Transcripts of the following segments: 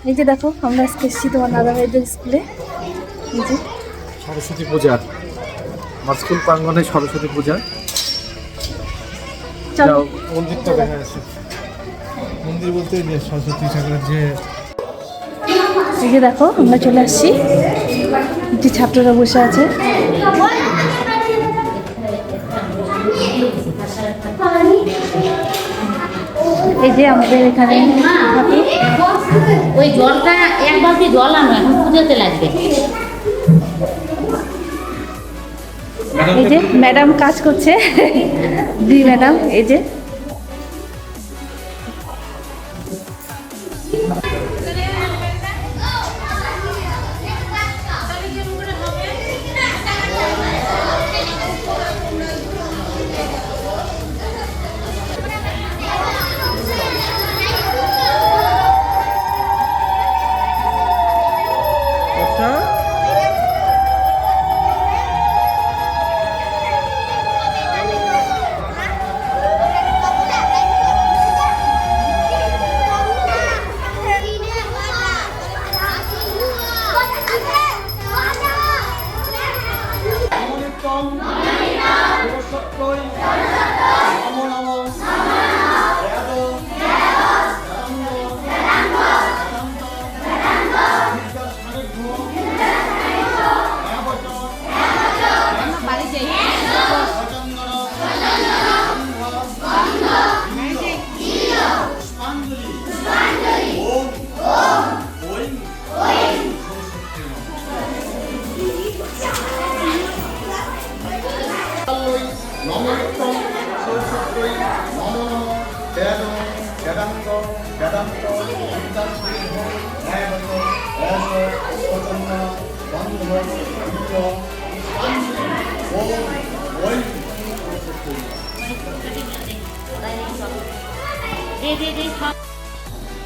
এই যে দেখো আমরা আজকে এসেছি তোমার দাদা ভাইদের স্কুলে। এই যে সরস্বতী পূজা, আমার স্কুল প্রাঙ্গণে সরস্বতী পূজা। চলো মন্দিরটা দেখা যাচ্ছে, মন্দির বলতে যে সরস্বতী ঠাকুরের যে। এই যে দেখো আমরা চলে আসছি, যে ছাত্ররা বসে আছে। এই যে আমাদের এখানে ওই জলটা এক বালতি জল আনো, এখন পুজোতে লাগবে। এই যে ম্যাডাম কাজ করছে, দি ম্যাডাম। এই যে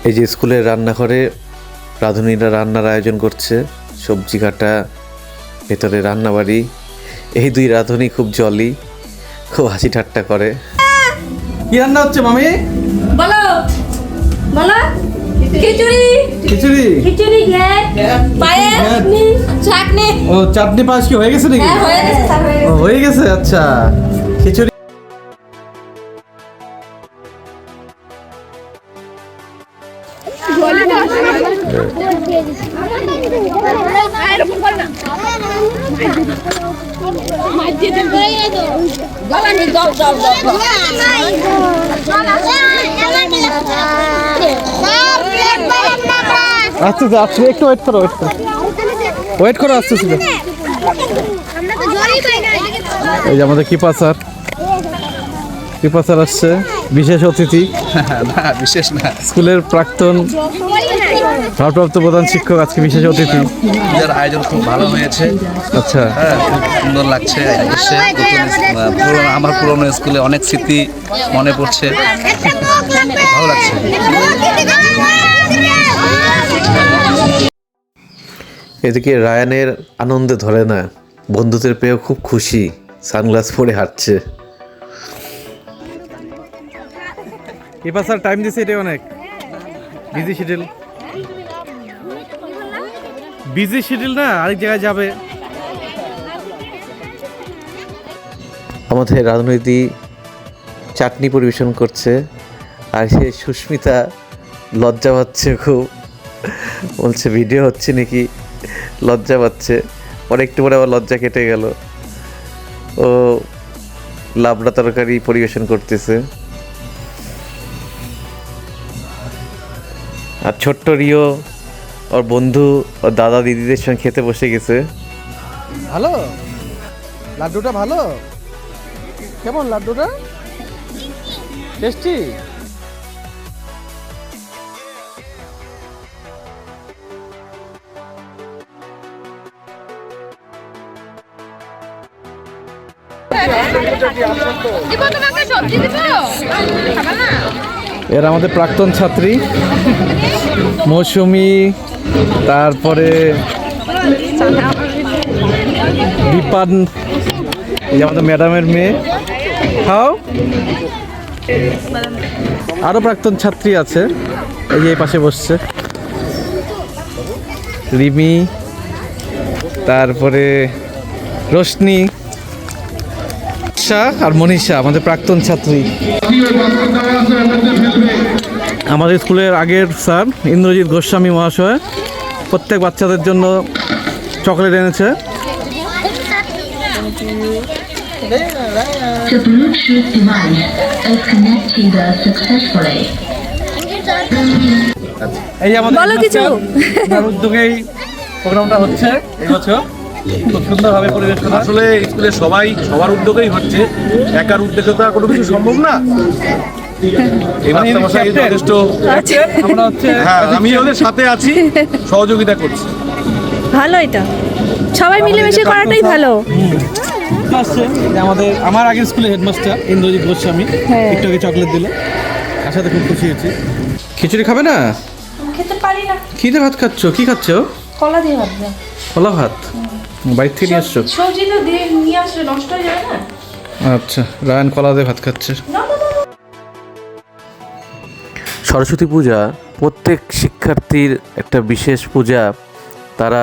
এই যে স্কুলের রান্নাঘরে রাঁধুনিরা রান্নার আয়োজন করছে, সবজি কাটা, ভেতরে রান্নাবাড়ি। এই দুই রাঁধুনি খুব জলি, খুব হাসি ঠাট্টা করে। কি রান্না হচ্ছে মামি? বলো বলো। খিচুড়ি খিচুড়ি, খিচুড়ি, পায়েস, চাটনি। ও চাটনি পায়েস কি হয়ে গেছে নাকি? হ্যাঁ হয়ে গেছে, সব হয়ে গেছে। ও হয়ে গেছে, আচ্ছা। খিচুড়ি আস্তে আস্তে একটু ওয়েট করো, ওয়েট করো আস্তে আস্তে। এই যে আমাদের কৃপা স্যার আসছে, বিশেষ অতিথি। না বিশেষ না, স্কুলের প্রাক্তন ভারপ্রাপ্ত প্রধান শিক্ষক আজকে বিশেষ অতিথি। পূজার আয়োজন খুব ভালো হয়েছে। আচ্ছা, হ্যাঁ, খুব সুন্দর লাগছে এসে। আমার পুরনো স্কুলে অনেক স্মৃতি মনে পড়ছে, ভালো লাগছে। এদিকে রায়ানের আনন্দে ধরে না, বন্ধুদের পেয়েও খুব খুশি, সানগ্লাস পরে হাঁটছে। কৃপা স্যার টাইম দিছে, এটা অনেক বিজি শিডিউল না, আরেক জায়গায় যাবে। আমাদের রাজনীতি চাটনি পরিবেশন করছে, আর সে সুস্মিতা লজ্জা পাচ্ছে খুব, বলছে ভিডিও হচ্ছে নাকি, লজ্জা পাচ্ছে। পরে একটু পরে আবার লজ্জা কেটে গেল, ও লাবড়া তরকারি পরিবেশন করতেছে। আর ছোট্ট রিও ওর বন্ধু, ওর দাদা দিদিদের সঙ্গে খেতে বসে গেছে। ভালো লাড্ডুটা, ভালো কেমন লাড্ডুটা? টেস্টি। এর আমাদের প্রাক্তন ছাত্রী মৌসুমী, তারপরে বিপান, এই আমাদের ম্যাডামের মেয়ে। খাও। আরো প্রাক্তন ছাত্রী আছে, এই যে এই পাশে বসছে। রিমি, তারপরে রোশনি, শাহ আর মনীষা আমাদের প্রাক্তন ছাত্রী। আমাদের স্কুলের আগের স্যার ইন্দ্রজিৎ গোস্বামী মহাশয় প্রত্যেক বাচ্চাদের জন্য চকলেট এনেছে। The Bluetooth device is connected successfully. এই আমাদের বলো কিছু। ওনার উদ্যোগেই প্রোগ্রামটা হচ্ছে এই বছর, খুব সুন্দরভাবে পরিবেশ করা। আসলে স্কুলে সবার উদ্যোগেই হচ্ছে, একার উদ্যোগে তো আর কোনো কিছু সম্ভব না। এই মাস্টারমশাই যথেষ্ট, আমরা হচ্ছে হ্যাঁ আমি ওদের সাথে আছি, সহযোগিতা করছি। ভালো, এটা সবাই মিলেমিশে করাটাই ভালো। আসছে যে আমার আগের স্কুলের হেডমাস্টার ইন্দ্রজিৎ গোস্বামী হ্যাঁ। একটু আগে চকলেট দিল, আসাতে খুব খুশি হয়েছি। খিচুড়ি খাবে না? খেতে পারি না, খিদে ভাত খাচ্ছ? কি খাচ্ছ? কলা দিয়ে ভাবছি। কলা ভাত বাইরে থেকে নিয়ে আসছো? সবজিটা দিয়ে নিয়ে আসলে নষ্ট হয়ে যাবে না। আচ্ছা, রায়ন কলা দিয়ে ভাত খাচ্ছে। সরস্বতী পূজা প্রত্যেক শিক্ষার্থীর একটা বিশেষ পূজা, তারা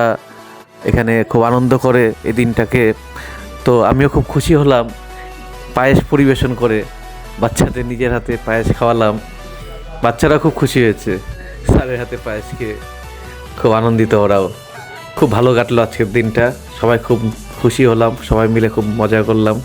এখানে খুব আনন্দ করে এই দিনটাকে। তো আমিও খুব খুশি হলাম পায়েস পরিবেশন করে, বাচ্চাদের নিজের হাতে পায়েস খাওয়ালাম, বাচ্চারা খুব খুশি হয়েছে স্যারের হাতে পায়েস খেয়ে, খুব আনন্দিত ওরাও। খুব ভালো কাটলো আজকের দিনটা, সবাই খুব খুশি হলাম, সবাই মিলে খুব মজা করলাম।